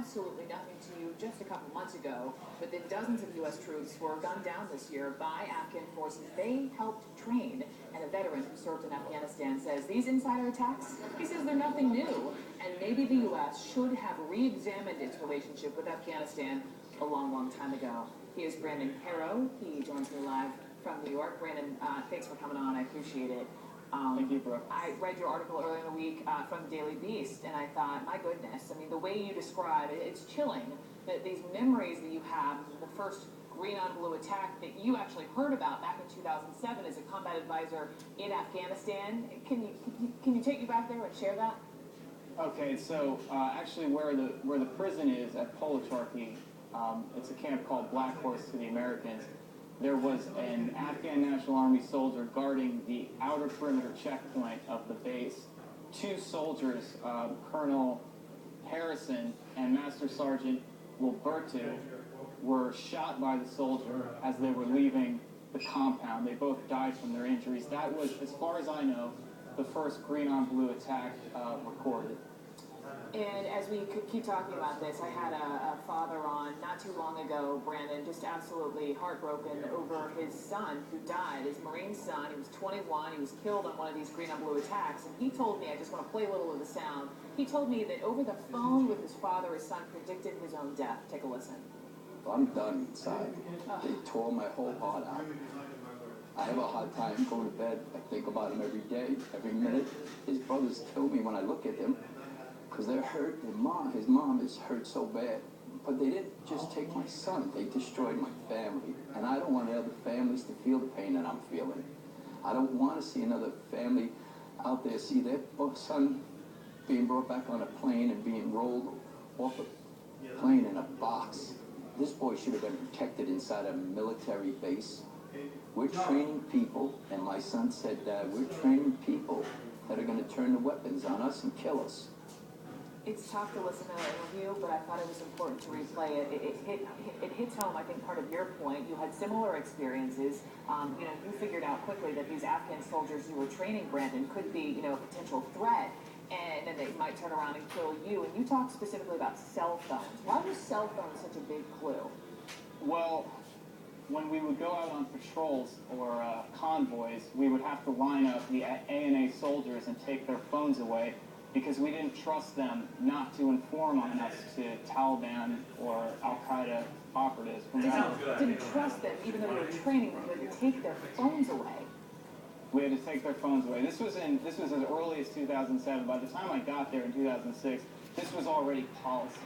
absolutely nothing to you just a couple months ago, but then dozens of U.S. troops were gunned down this year by Afghan forces they helped train. And a veteran who served in Afghanistan says these insider attacks, he says they're nothing new, and maybe the U.S. should have re-examined its relationship with Afghanistan a long, long time ago. He is Brandon Harrow. He joins me live from New York. Brandon, thanks for coming on. I appreciate it. Thank you, Brooke. I read your article earlier in the week from the Daily Beast, and I thought, my goodness, I mean, the way you describe it, it's chilling. That these memories that you have, the first green on blue attack that you actually heard about back in 2007 as a combat advisor in Afghanistan. Can you take me back there and share that? Okay, so actually where the prison is at Pol-e-Charkhi, it's a camp called Black Horse to the Americans. There was an Afghan National Army soldier guarding the outer perimeter checkpoint of the base. Two soldiers, Colonel Harrison and Master Sergeant Wilberto, were shot by the soldier as they were leaving the compound. They both died from their injuries. That was, as far as I know, the first green on blue attack recorded. And as we keep talking about this, I had a father on not too long ago, Brandon, just absolutely heartbroken over his son who died, his Marine son. He was 21. He was killed on one of these green on blue attacks. And he told me, I just want to play a little of the sound, he told me that over the phone with his father, his son predicted his own death. Take a listen. I'm done inside. They tore my whole heart out. I have a hard time going to bed. I think about him every day, every minute. His brothers kill me when I look at them because they're hurt. His mom is hurt so bad. But they didn't just take my son. They destroyed my family. And I don't want other families to feel the pain that I'm feeling. I don't want to see another family out there see their son being brought back on a plane and being rolled off a plane in a box. This boy should have been protected inside a military base. We're training people, and my son said, Dad, we're training people that are going to turn the weapons on us and kill us. It's tough to listen to that interview, but I thought it was important to replay it. It hits home, I think, part of your point. You had similar experiences. You figured out quickly that these Afghan soldiers you were training, Brandon, could be, a potential threat, and then they might turn around and kill you. And you talked specifically about cell phones. Why was cell phones such a big clue? Well, when we would go out on patrols or convoys, we would have to line up the ANA soldiers and take their phones away because we didn't trust them not to inform on us to Taliban or Al-Qaeda operatives. Didn't trust them, even though we were training them, we had to take their phones away. We had to take their phones away. This was as early as 2007. By the time I got there in 2006, this was already policy.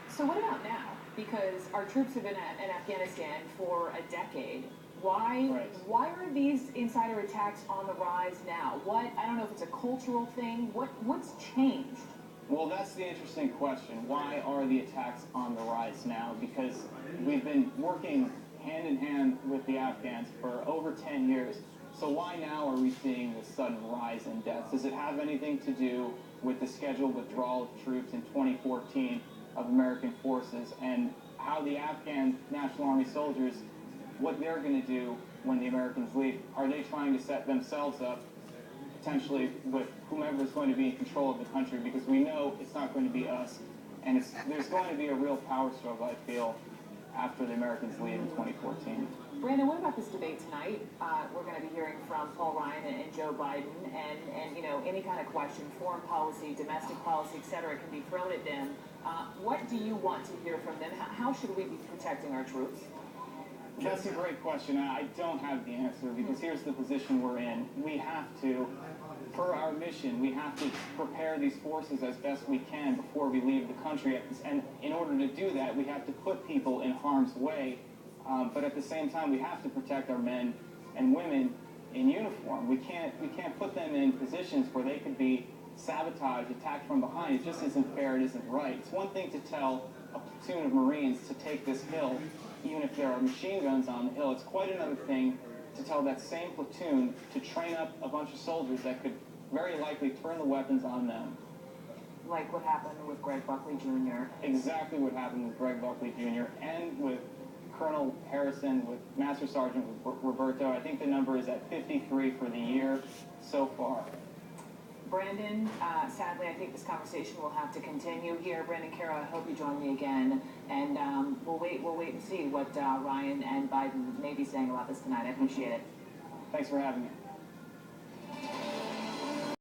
So what about now? Because our troops have been in Afghanistan for a decade. Why are these insider attacks on the rise now? I don't know if it's a cultural thing. What's changed? Well, that's the interesting question. Why are the attacks on the rise now? Because we've been working hand in hand with the Afghans for over 10 years. So why now are we seeing this sudden rise in deaths? Does it have anything to do with the scheduled withdrawal of troops in 2014 of American forces and how the Afghan National Army soldiers, what they're going to do when the Americans leave? Are they trying to set themselves up potentially with whomever is going to be in control of the country? Because we know it's not going to be us. And there's going to be a real power struggle, I feel, after the Americans leave in 2014. Brandon, what about this debate tonight? We're going to be hearing from Paul Ryan and Joe Biden, and any kind of question, foreign policy, domestic policy, etc., can be thrown at them. What do you want to hear from them? How should we be protecting our troops? That's a great question. I don't have the answer because here's the position we're in. We have to, for our mission, we have to prepare these forces as best we can before we leave the country. And in order to do that, we have to put people in harm's way. But at the same time, we have to protect our men and women in uniform. We can't put them in positions where they could be sabotaged, attacked from behind. It just isn't fair. It isn't right. It's one thing to tell a platoon of Marines to take this hill, even if there are machine guns on the hill. It's quite another thing to tell that same platoon to train up a bunch of soldiers that could very likely turn the weapons on them. Like what happened with Greg Buckley Jr. Exactly what happened with Greg Buckley Jr. and with Colonel Harrison, with Master Sergeant Roberto. I think the number is at 53 for the year so far. Brandon, sadly, I think this conversation will have to continue here. Brandon Carroll, I hope you join me again, and we'll wait and see what Ryan and Biden may be saying about this tonight. I appreciate it. Thanks for having me.